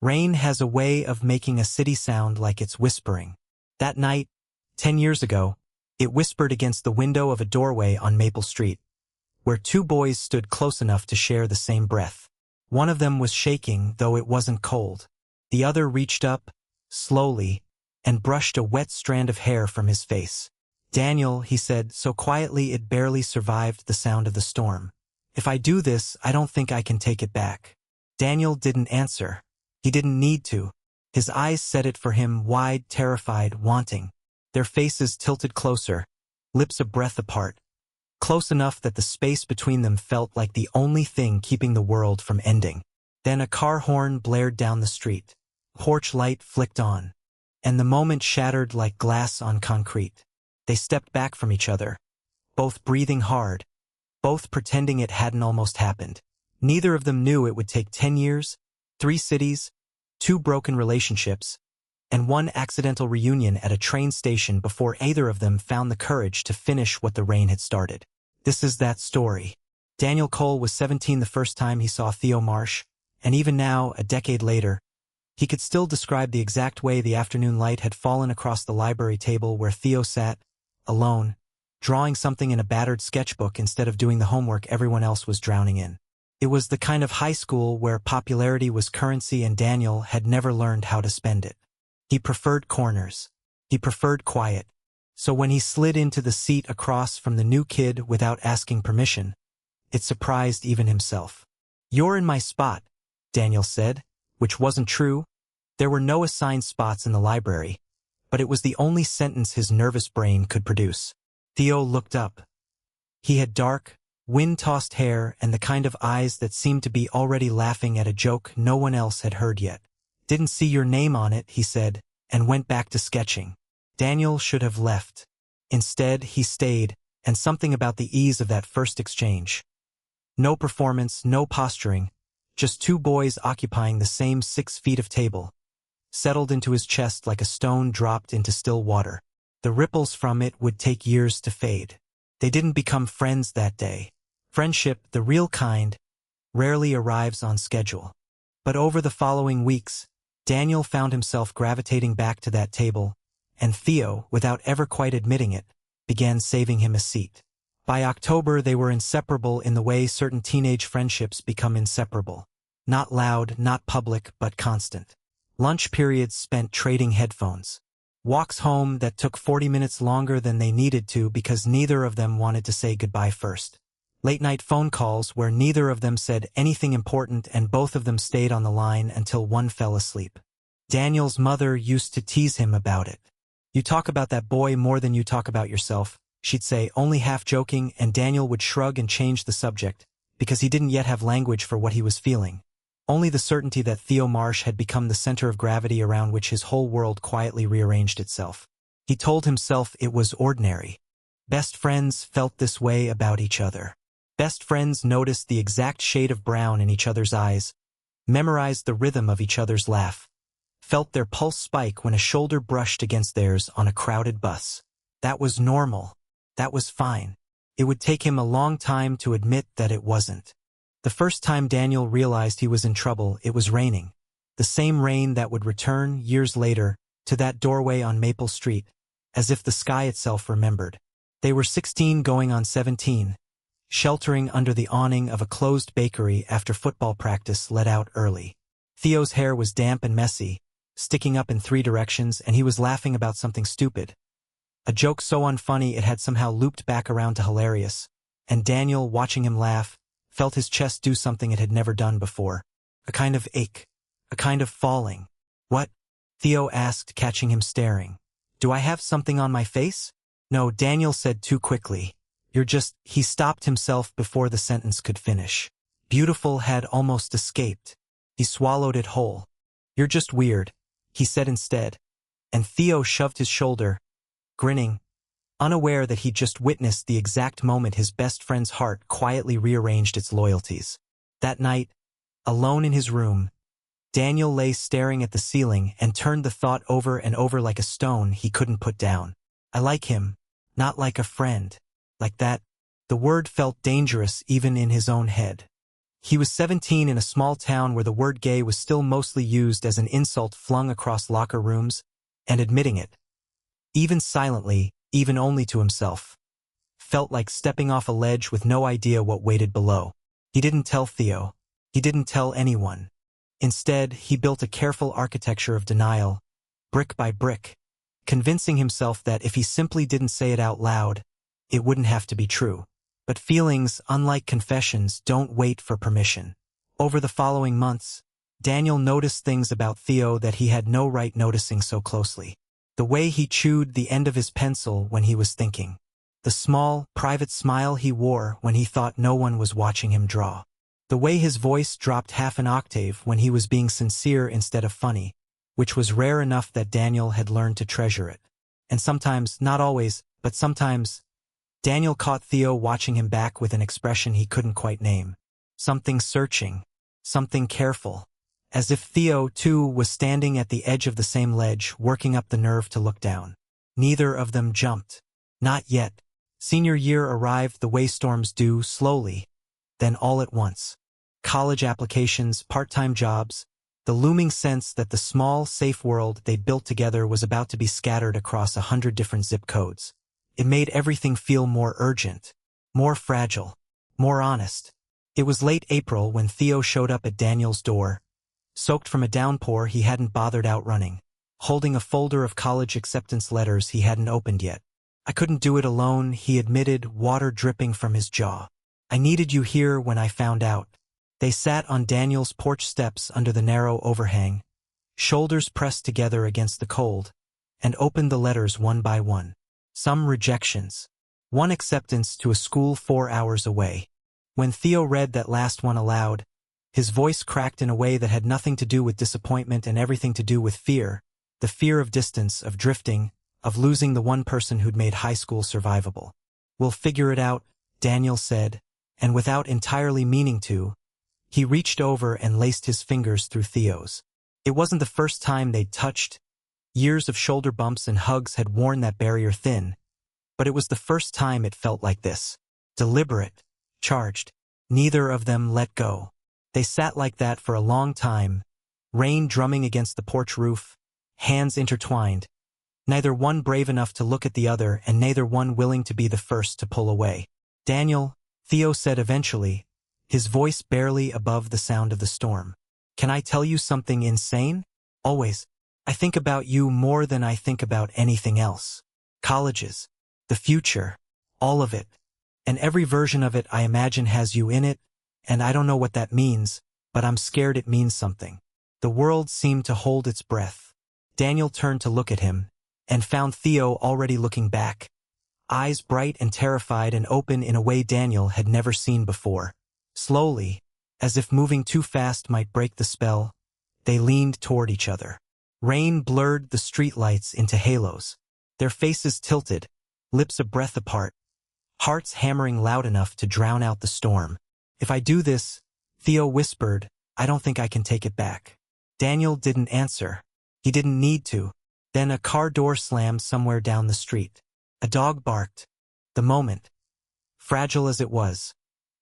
Rain has a way of making a city sound like it's whispering. That night, 10 years ago, it whispered against the window of a doorway on Maple Street, where two boys stood close enough to share the same breath. One of them was shaking, though it wasn't cold. The other reached up, slowly, and brushed a wet strand of hair from his face. "Daniel," he said, so quietly it barely survived the sound of the storm. "If I do this, I don't think I can take it back." Daniel didn't answer. He didn't need to. His eyes said it for him, wide, terrified, wanting. Their faces tilted closer, lips a breath apart, close enough that the space between them felt like the only thing keeping the world from ending. Then a car horn blared down the street. Porch light flicked on, and the moment shattered like glass on concrete. They stepped back from each other, both breathing hard, both pretending it hadn't almost happened. Neither of them knew it would take 10 years, 3 cities, 2 broken relationships, and 1 accidental reunion at a train station before either of them found the courage to finish what the rain had started. This is that story. Daniel Cole was 17 the first time he saw Theo Marsh, and even now, a decade later, he could still describe the exact way the afternoon light had fallen across the library table where Theo sat, alone, drawing something in a battered sketchbook instead of doing the homework everyone else was drowning in. It was the kind of high school where popularity was currency and Daniel had never learned how to spend it. He preferred corners. He preferred quiet. So when he slid into the seat across from the new kid without asking permission, it surprised even himself. "You're in my spot," Daniel said, which wasn't true. There were no assigned spots in the library, but it was the only sentence his nervous brain could produce. Theo looked up. He had dark, wind-tossed hair and the kind of eyes that seemed to be already laughing at a joke no one else had heard yet. "Didn't see your name on it," he said, and went back to sketching. Daniel should have left. Instead, he stayed, and something about the ease of that first exchange. No performance, no posturing, just 2 boys occupying the same 6 feet of table, settled into his chest like a stone dropped into still water. The ripples from it would take years to fade. They didn't become friends that day. Friendship, the real kind, rarely arrives on schedule. But over the following weeks, Daniel found himself gravitating back to that table, and Theo, without ever quite admitting it, began saving him a seat. By October, they were inseparable in the way certain teenage friendships become inseparable. Not loud, not public, but constant. Lunch periods spent trading headphones. Walks home that took 40 minutes longer than they needed to because neither of them wanted to say goodbye first. Late-night phone calls where neither of them said anything important and both of them stayed on the line until one fell asleep. Daniel's mother used to tease him about it. "You talk about that boy more than you talk about yourself," she'd say, only half joking, and Daniel would shrug and change the subject, because he didn't yet have language for what he was feeling. Only the certainty that Theo Marsh had become the center of gravity around which his whole world quietly rearranged itself. He told himself it was ordinary. Best friends felt this way about each other. Best friends noticed the exact shade of brown in each other's eyes, memorized the rhythm of each other's laugh, felt their pulse spike when a shoulder brushed against theirs on a crowded bus. That was normal. That was fine. It would take him a long time to admit that it wasn't. The first time Daniel realized he was in trouble, it was raining. The same rain that would return, years later, to that doorway on Maple Street, as if the sky itself remembered. They were 16 going on 17. Sheltering under the awning of a closed bakery after football practice let out early. Theo's hair was damp and messy, sticking up in 3 directions, and he was laughing about something stupid. A joke so unfunny it had somehow looped back around to hilarious, and Daniel, watching him laugh, felt his chest do something it had never done before. A kind of ache. A kind of falling. "What?" Theo asked, catching him staring. "Do I have something on my face?" "No," Daniel said too quickly. "You're just—" He stopped himself before the sentence could finish. Beautiful had almost escaped. He swallowed it whole. "You're just weird," he said instead. And Theo shoved his shoulder, grinning, unaware that he'd just witnessed the exact moment his best friend's heart quietly rearranged its loyalties. That night, alone in his room, Daniel lay staring at the ceiling and turned the thought over and over like a stone he couldn't put down. "I like him, not like a friend." Like that, the word felt dangerous even in his own head. He was 17 in a small town where the word gay was still mostly used as an insult flung across locker rooms, and admitting it, even silently, even only to himself, felt like stepping off a ledge with no idea what waited below. He didn't tell Theo. He didn't tell anyone. Instead, he built a careful architecture of denial, brick by brick, convincing himself that if he simply didn't say it out loud, it wouldn't have to be true. But feelings, unlike confessions, don't wait for permission. Over the following months, Daniel noticed things about Theo that he had no right noticing so closely. The way he chewed the end of his pencil when he was thinking. The small, private smile he wore when he thought no one was watching him draw. The way his voice dropped half an octave when he was being sincere instead of funny, which was rare enough that Daniel had learned to treasure it. And sometimes, not always, but sometimes, Daniel caught Theo watching him back with an expression he couldn't quite name. Something searching, something careful, as if Theo, too, was standing at the edge of the same ledge, working up the nerve to look down. Neither of them jumped. Not yet. Senior year arrived the way storms do, slowly, then all at once. College applications, part-time jobs, the looming sense that the small, safe world they'd built together was about to be scattered across 100 different zip codes. It made everything feel more urgent, more fragile, more honest. It was late April when Theo showed up at Daniel's door, soaked from a downpour he hadn't bothered outrunning, holding a folder of college acceptance letters he hadn't opened yet. I couldn't do it alone, he admitted, water dripping from his jaw. I needed you here when I found out. They sat on Daniel's porch steps under the narrow overhang, shoulders pressed together against the cold, and opened the letters one by one. Some rejections. One acceptance to a school 4 hours away. When Theo read that last one aloud, his voice cracked in a way that had nothing to do with disappointment and everything to do with fear. The fear of distance, of drifting, of losing the one person who'd made high school survivable. We'll figure it out, Daniel said, and without entirely meaning to, he reached over and laced his fingers through Theo's. It wasn't the first time they'd touched. Years of shoulder bumps and hugs had worn that barrier thin, but it was the first time it felt like this. Deliberate, charged. Neither of them let go. They sat like that for a long time, rain drumming against the porch roof, hands intertwined, neither one brave enough to look at the other and neither one willing to be the first to pull away. Daniel, Theo said eventually, his voice barely above the sound of the storm. Can I tell you something insane? Always. I think about you more than I think about anything else. Colleges, the future, all of it. And every version of it I imagine has you in it, and I don't know what that means, but I'm scared it means something. The world seemed to hold its breath. Daniel turned to look at him, and found Theo already looking back, eyes bright and terrified and open in a way Daniel had never seen before. Slowly, as if moving too fast might break the spell, they leaned toward each other. Rain blurred the streetlights into halos, their faces tilted, lips a breath apart, hearts hammering loud enough to drown out the storm. If I do this, Theo whispered, I don't think I can take it back. Daniel didn't answer. He didn't need to. Then a car door slammed somewhere down the street. A dog barked. The moment, fragile as it was,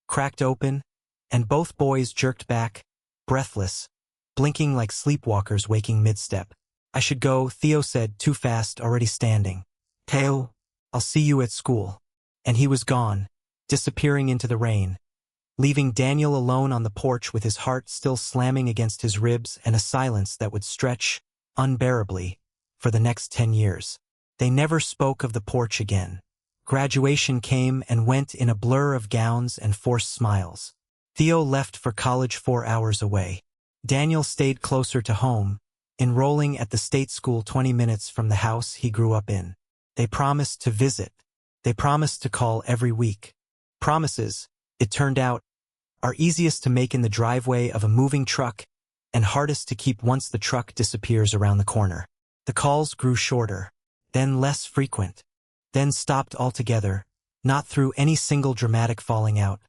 cracked open, and both boys jerked back, breathless, blinking like sleepwalkers waking mid-step. I should go, Theo said, too fast, already standing. Theo, I'll see you at school. And he was gone, disappearing into the rain, leaving Daniel alone on the porch with his heart still slamming against his ribs and a silence that would stretch, unbearably, for the next 10 years. They never spoke of the porch again. Graduation came and went in a blur of gowns and forced smiles. Theo left for college 4 hours away. Daniel stayed closer to home, enrolling at the state school 20 minutes from the house he grew up in. They promised to visit. They promised to call every week. Promises, it turned out, are easiest to make in the driveway of a moving truck and hardest to keep once the truck disappears around the corner. The calls grew shorter, then less frequent, then stopped altogether, not through any single dramatic falling out,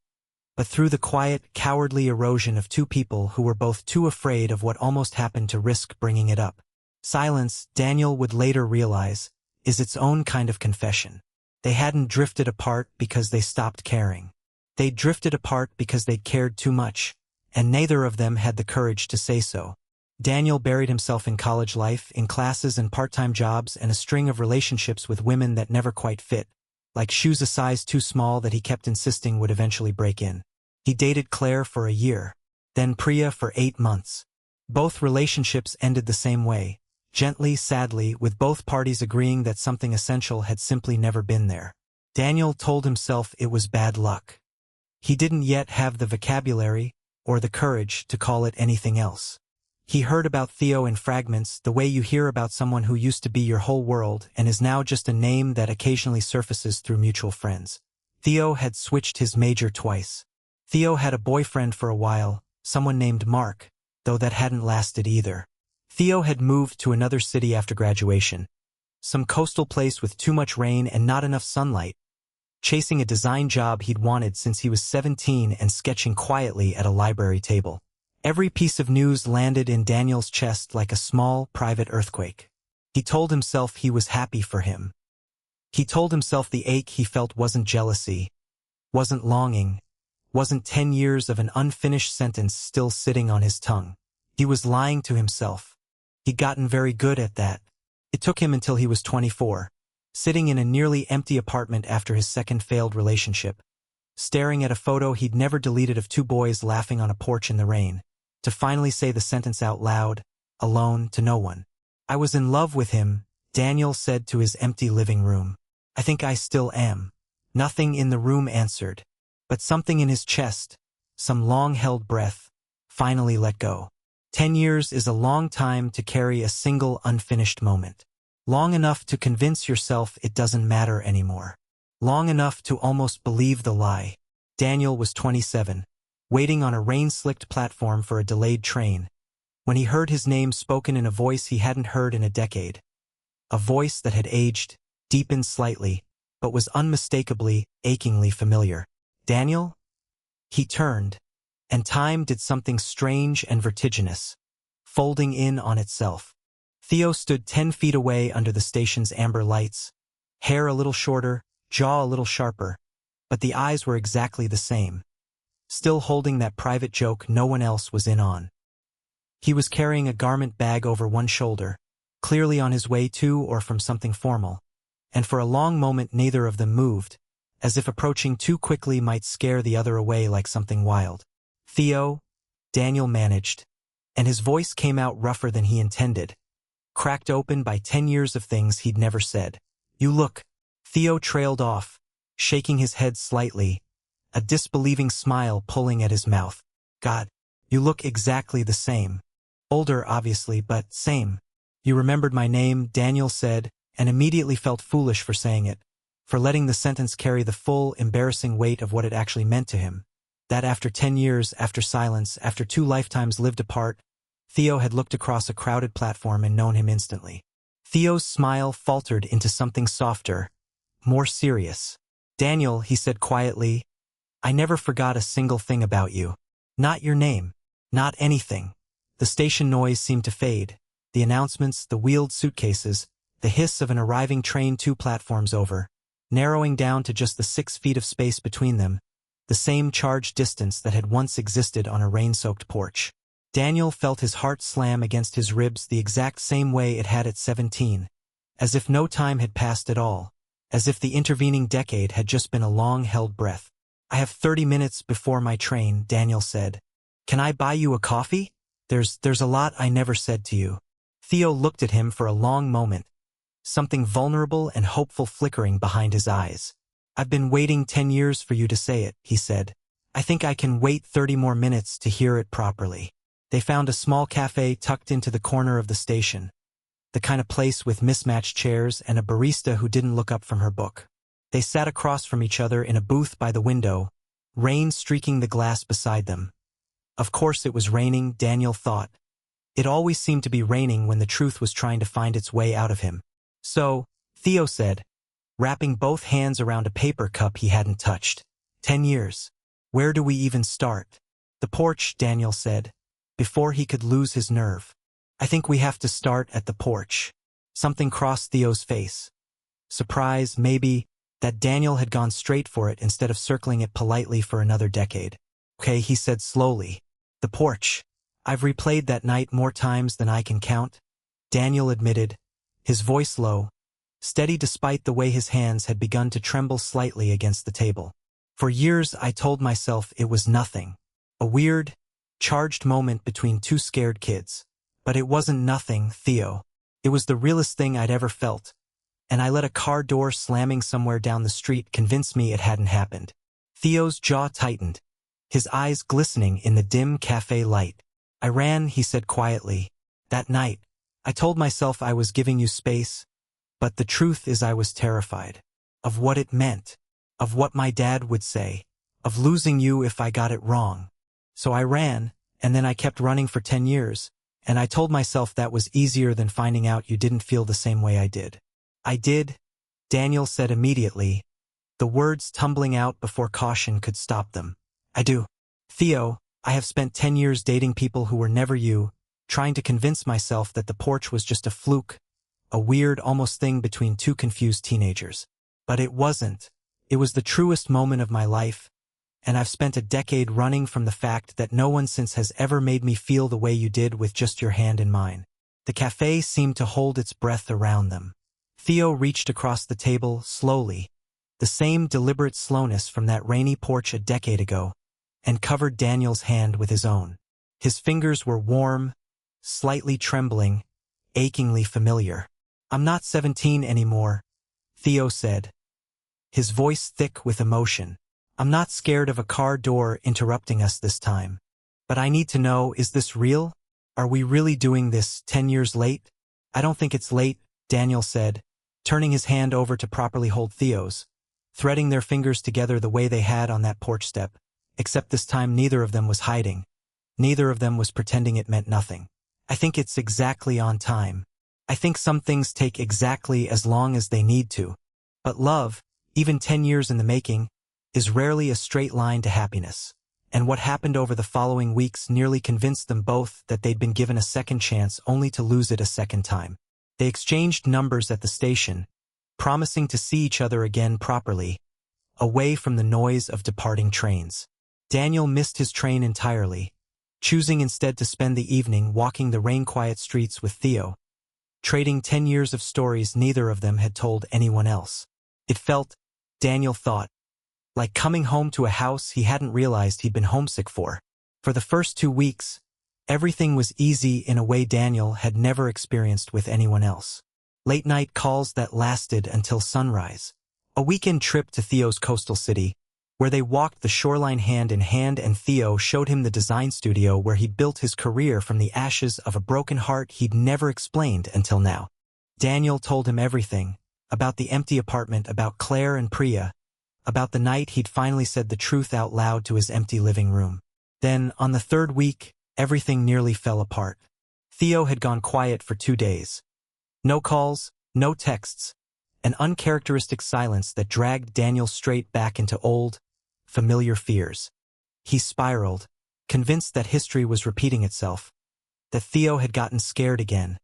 but through the quiet, cowardly erosion of two people who were both too afraid of what almost happened to risk bringing it up. Silence, Daniel would later realize, is its own kind of confession. They hadn't drifted apart because they stopped caring. They'd drifted apart because they'd cared too much, and neither of them had the courage to say so. Daniel buried himself in college life, in classes and part-time jobs, and a string of relationships with women that never quite fit, like shoes a size too small that he kept insisting would eventually break in. He dated Claire for a year, then Priya for 8 months. Both relationships ended the same way, gently, sadly, with both parties agreeing that something essential had simply never been there. Daniel told himself it was bad luck. He didn't yet have the vocabulary or the courage to call it anything else. He heard about Theo in fragments, the way you hear about someone who used to be your whole world and is now just a name that occasionally surfaces through mutual friends. Theo had switched his major twice. Theo had a boyfriend for a while, someone named Mark, though that hadn't lasted either. Theo had moved to another city after graduation, some coastal place with too much rain and not enough sunlight, chasing a design job he'd wanted since he was 17 and sketching quietly at a library table. Every piece of news landed in Daniel's chest like a small, private earthquake. He told himself he was happy for him. He told himself the ache he felt wasn't jealousy, wasn't longing, wasn't 10 years of an unfinished sentence still sitting on his tongue. He was lying to himself. He'd gotten very good at that. It took him until he was 24, sitting in a nearly empty apartment after his second failed relationship, staring at a photo he'd never deleted of 2 boys laughing on a porch in the rain, to finally say the sentence out loud, alone, to no one. "I was in love with him," Daniel said to his empty living room. "I think I still am." Nothing in the room answered, but something in his chest, some long-held breath, finally let go. 10 years is a long time to carry a single unfinished moment. Long enough to convince yourself it doesn't matter anymore. Long enough to almost believe the lie. Daniel was 27, waiting on a rain-slicked platform for a delayed train, when he heard his name spoken in a voice he hadn't heard in a decade. A voice that had aged, deepened slightly, but was unmistakably, achingly familiar. "Daniel?" He turned, and time did something strange and vertiginous, folding in on itself. Theo stood 10 feet away under the station's amber lights, hair a little shorter, jaw a little sharper, but the eyes were exactly the same, still holding that private joke no one else was in on. He was carrying a garment bag over one shoulder, clearly on his way to or from something formal, and for a long moment neither of them moved, as if approaching too quickly might scare the other away like something wild. "Theo," Daniel managed, and his voice came out rougher than he intended, cracked open by 10 years of things he'd never said. "You look." Theo trailed off, shaking his head slightly, a disbelieving smile pulling at his mouth. "God, you look exactly the same. Older, obviously, but same." "You remembered my name," Daniel said, and immediately felt foolish for saying it, for letting the sentence carry the full, embarrassing weight of what it actually meant to him. That after 10 years, after silence, after 2 lifetimes lived apart, Theo had looked across a crowded platform and known him instantly. Theo's smile faltered into something softer, more serious. "Daniel," he said quietly, "I never forgot a single thing about you. Not your name. Not anything." The station noise seemed to fade. The announcements, the wheeled suitcases, the hiss of an arriving train 2 platforms over, narrowing down to just the 6 feet of space between them, the same charged distance that had once existed on a rain-soaked porch. Daniel felt his heart slam against his ribs the exact same way it had at 17, as if no time had passed at all, as if the intervening decade had just been a long-held breath. "I have 30 minutes before my train," Daniel said. "Can I buy you a coffee? There's a lot I never said to you." Theo looked at him for a long moment, something vulnerable and hopeful flickering behind his eyes. "I've been waiting 10 years for you to say it," he said. "I think I can wait 30 more minutes to hear it properly." They found a small cafe tucked into the corner of the station, the kind of place with mismatched chairs and a barista who didn't look up from her book. They sat across from each other in a booth by the window, rain streaking the glass beside them. Of course it was raining, Daniel thought. It always seemed to be raining when the truth was trying to find its way out of him. "So," Theo said, wrapping both hands around a paper cup he hadn't touched. 10 years. Where do we even start?" "The porch," Daniel said, before he could lose his nerve. "I think we have to start at the porch." Something crossed Theo's face. Surprise, maybe, that Daniel had gone straight for it instead of circling it politely for another decade. "Okay," he said slowly. "The The porch. I've replayed that night more times than I can count, Daniel admitted, his voice low, steady despite the way his hands had begun to tremble slightly against the table. For years I told myself it was nothing. A weird, charged moment between two scared kids. But it wasn't nothing, Theo. It was the realest thing I'd ever felt. And I let a car door slamming somewhere down the street convince me it hadn't happened. Theo's jaw tightened, his eyes glistening in the dim cafe light. I ran, he said quietly. That night, I told myself I was giving you space, but the truth is I was terrified. Of what it meant. Of what my dad would say. Of losing you if I got it wrong. So I ran, and then I kept running for 10 years, and I told myself that was easier than finding out you didn't feel the same way I did. I did, Daniel said immediately, the words tumbling out before caution could stop them. I do. Theo, I have spent 10 years dating people who were never you, trying to convince myself that the porch was just a fluke, a weird almost thing between two confused teenagers. But it wasn't. It was the truest moment of my life, and I've spent a decade running from the fact that no one since has ever made me feel the way you did with just your hand in mine. The cafe seemed to hold its breath around them. Theo reached across the table slowly, the same deliberate slowness from that rainy porch a decade ago, and covered Daniel's hand with his own. His fingers were warm, slightly trembling, achingly familiar. I'm not 17 anymore, Theo said, his voice thick with emotion. I'm not scared of a car door interrupting us this time. But I need to know, is this real? Are we really doing this 10 years late? I don't think it's late, Daniel said, turning his hand over to properly hold Theo's, threading their fingers together the way they had on that porch step, except this time neither of them was hiding. Neither of them was pretending it meant nothing. I think it's exactly on time. I think some things take exactly as long as they need to. But love, even 10 years in the making, is rarely a straight line to happiness. And what happened over the following weeks nearly convinced them both that they'd been given a second chance only to lose it a second time. They exchanged numbers at the station, promising to see each other again properly, away from the noise of departing trains. Daniel missed his train entirely, choosing instead to spend the evening walking the rain-quiet streets with Theo, trading 10 years of stories neither of them had told anyone else. It felt, Daniel thought, like coming home to a house he hadn't realized he'd been homesick for. For the first 2 weeks, everything was easy in a way Daniel had never experienced with anyone else. Late-night calls that lasted until sunrise. A weekend trip to Theo's coastal city, where they walked the shoreline hand in hand, and Theo showed him the design studio where he built his career from the ashes of a broken heart he'd never explained until now. Daniel told him everything, about the empty apartment, about Claire and Priya, about the night he'd finally said the truth out loud to his empty living room. Then, on the 3rd week, everything nearly fell apart. Theo had gone quiet for 2 days. No calls, no texts, an uncharacteristic silence that dragged Daniel straight back into old, familiar fears. He spiraled, convinced that history was repeating itself, that Theo had gotten scared again,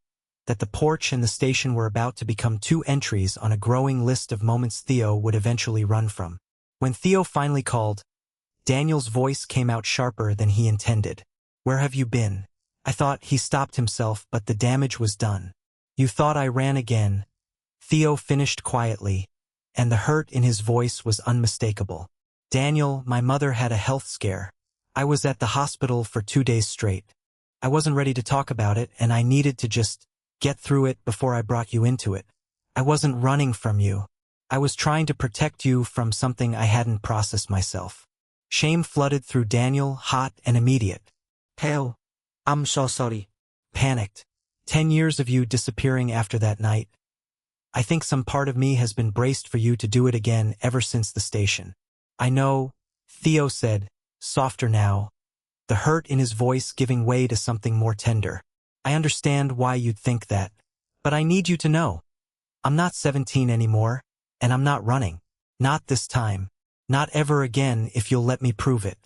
that the porch and the station were about to become 2 entries on a growing list of moments Theo would eventually run from. When Theo finally called, Daniel's voice came out sharper than he intended. Where have you been? I thought. He stopped himself, but the damage was done. You thought I ran again, Theo finished quietly, and the hurt in his voice was unmistakable. Daniel, my mother had a health scare. I was at the hospital for 2 days straight. I wasn't ready to talk about it, and I needed to just get through it before I brought you into it. I wasn't running from you. I was trying to protect you from something I hadn't processed myself. Shame flooded through Daniel, hot and immediate. Theo, I'm so sorry. Panicked. 10 years of you disappearing after that night. I think some part of me has been braced for you to do it again ever since the station. I know, Theo said, softer now, the hurt in his voice giving way to something more tender. I understand why you'd think that, but I need you to know. I'm not 17 anymore, and I'm not running. Not this time. Not ever again if you'll let me prove it.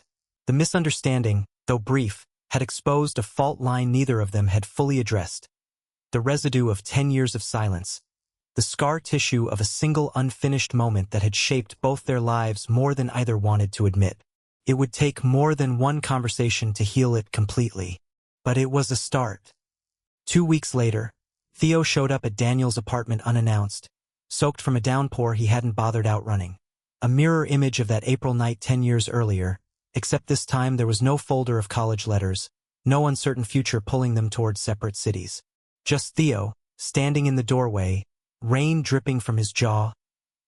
The misunderstanding, though brief, had exposed a fault line neither of them had fully addressed. The residue of 10 years of silence. The scar tissue of a single unfinished moment that had shaped both their lives more than either wanted to admit. It would take more than one conversation to heal it completely. But it was a start. 2 weeks later, Theo showed up at Daniel's apartment unannounced, soaked from a downpour he hadn't bothered outrunning. A mirror image of that April night 10 years earlier, except this time there was no folder of college letters, no uncertain future pulling them toward separate cities. Just Theo, standing in the doorway, rain dripping from his jaw,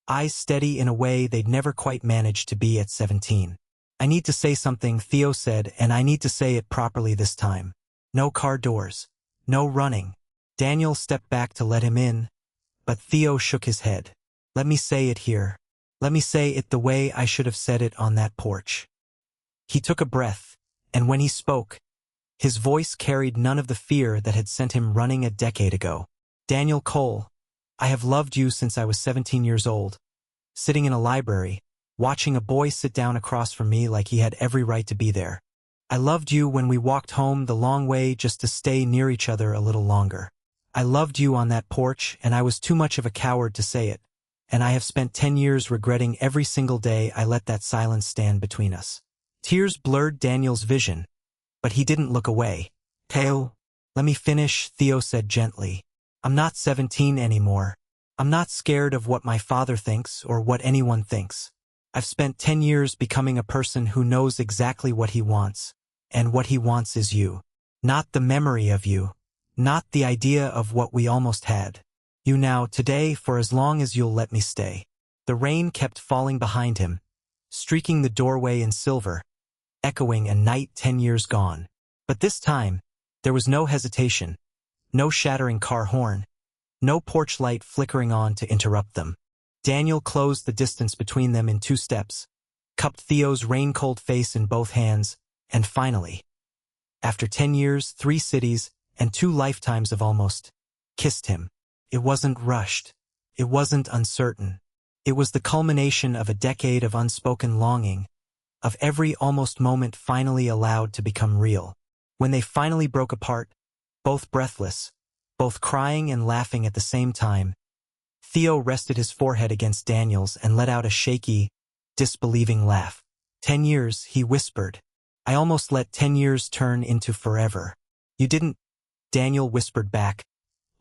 eyes steady in a way they'd never quite managed to be at 17. "I need to say something," Theo said, "and I need to say it properly this time. No car doors. No running." Daniel stepped back to let him in, but Theo shook his head. "Let me say it here. Let me say it the way I should have said it on that porch." He took a breath, and when he spoke, his voice carried none of the fear that had sent him running a decade ago. "Daniel Cole, I have loved you since I was 17 years old, sitting in a library, watching a boy sit down across from me like he had every right to be there. I loved you when we walked home the long way just to stay near each other a little longer. I loved you on that porch, and I was too much of a coward to say it, and I have spent 10 years regretting every single day I let that silence stand between us." Tears blurred Daniel's vision, but he didn't look away. "Theo, let me finish," Theo said gently. "I'm not 17 anymore. I'm not scared of what my father thinks or what anyone thinks. I've spent 10 years becoming a person who knows exactly what he wants, and what he wants is you. Not the memory of you, not the idea of what we almost had. You now, today, for as long as you'll let me stay." The rain kept falling behind him, streaking the doorway in silver, echoing a night 10 years gone. But this time, there was no hesitation, no shattering car horn, no porch light flickering on to interrupt them. Daniel closed the distance between them in 2 steps, cupped Theo's rain-cold face in both hands, and finally, after 10 years, 3 cities, and 2 lifetimes of almost, kissed him. It wasn't rushed. It wasn't uncertain. It was the culmination of a decade of unspoken longing, of every almost moment finally allowed to become real. When they finally broke apart, both breathless, both crying and laughing at the same time, Theo rested his forehead against Daniel's and let out a shaky, disbelieving laugh. 10 years, he whispered. "I almost let 10 years turn into forever." "You didn't," Daniel whispered back,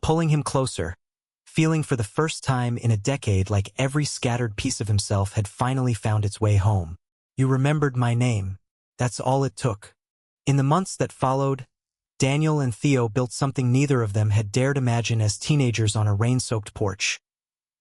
pulling him closer, feeling for the first time in a decade like every scattered piece of himself had finally found its way home. "You remembered my name. That's all it took." In the months that followed, Daniel and Theo built something neither of them had dared imagine as teenagers on a rain-soaked porch.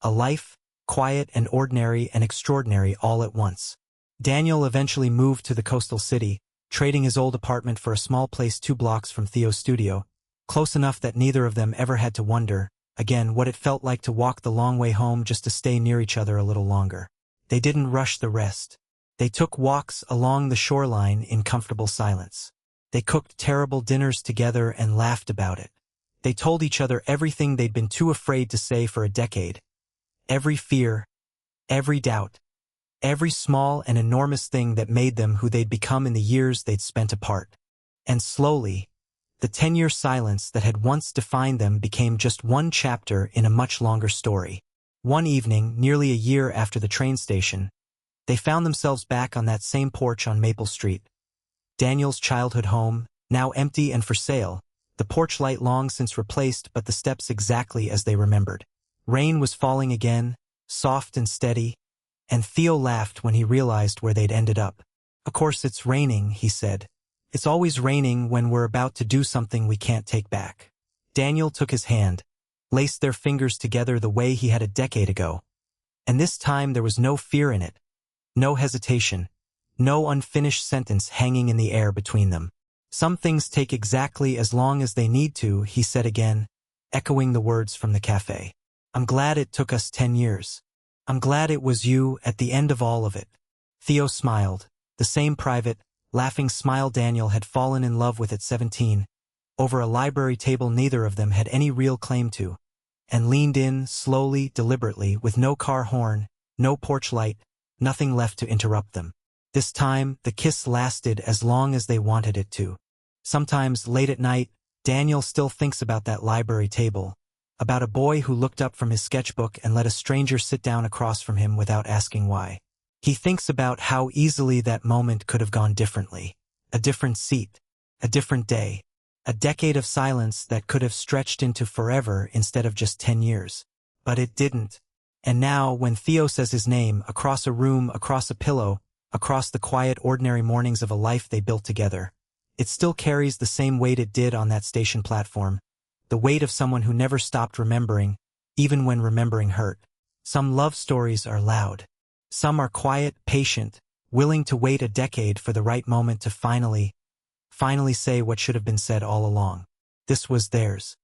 A life, quiet and ordinary and extraordinary all at once. Daniel eventually moved to the coastal city, trading his old apartment for a small place 2 blocks from Theo's studio, close enough that neither of them ever had to wonder, again, what it felt like to walk the long way home just to stay near each other a little longer. They didn't rush the rest. They took walks along the shoreline in comfortable silence. They cooked terrible dinners together and laughed about it. They told each other everything they'd been too afraid to say for a decade. Every fear, every doubt, every small and enormous thing that made them who they'd become in the years they'd spent apart. And slowly, the 10-year silence that had once defined them became just one chapter in a much longer story. One evening, nearly a year after the train station, they found themselves back on that same porch on Maple Street. Daniel's childhood home, now empty and for sale, the porch light long since replaced but the steps exactly as they remembered. Rain was falling again, soft and steady, and Theo laughed when he realized where they'd ended up. "Of course it's raining," he said. "It's always raining when we're about to do something we can't take back." Daniel took his hand, laced their fingers together the way he had a decade ago. And this time there was no fear in it, no hesitation, no unfinished sentence hanging in the air between them. "Some things take exactly as long as they need to," he said again, echoing the words from the cafe. "I'm glad it took us 10 years. I'm glad it was you at the end of all of it." Theo smiled, the same private, laughing smile Daniel had fallen in love with at 17, over a library table neither of them had any real claim to, and leaned in, slowly, deliberately, with no car horn, no porch light, nothing left to interrupt them. This time, the kiss lasted as long as they wanted it to. Sometimes, late at night, Daniel still thinks about that library table, about a boy who looked up from his sketchbook and let a stranger sit down across from him without asking why. He thinks about how easily that moment could have gone differently. A different seat, a different day, a decade of silence that could have stretched into forever instead of just 10 years. But it didn't. And now, when Theo says his name, across a room, across a pillow, across the quiet, ordinary mornings of a life they built together, it still carries the same weight it did on that station platform, the weight of someone who never stopped remembering, even when remembering hurt. Some love stories are loud. Some are quiet, patient, willing to wait a decade for the right moment to finally say what should have been said all along. This was theirs.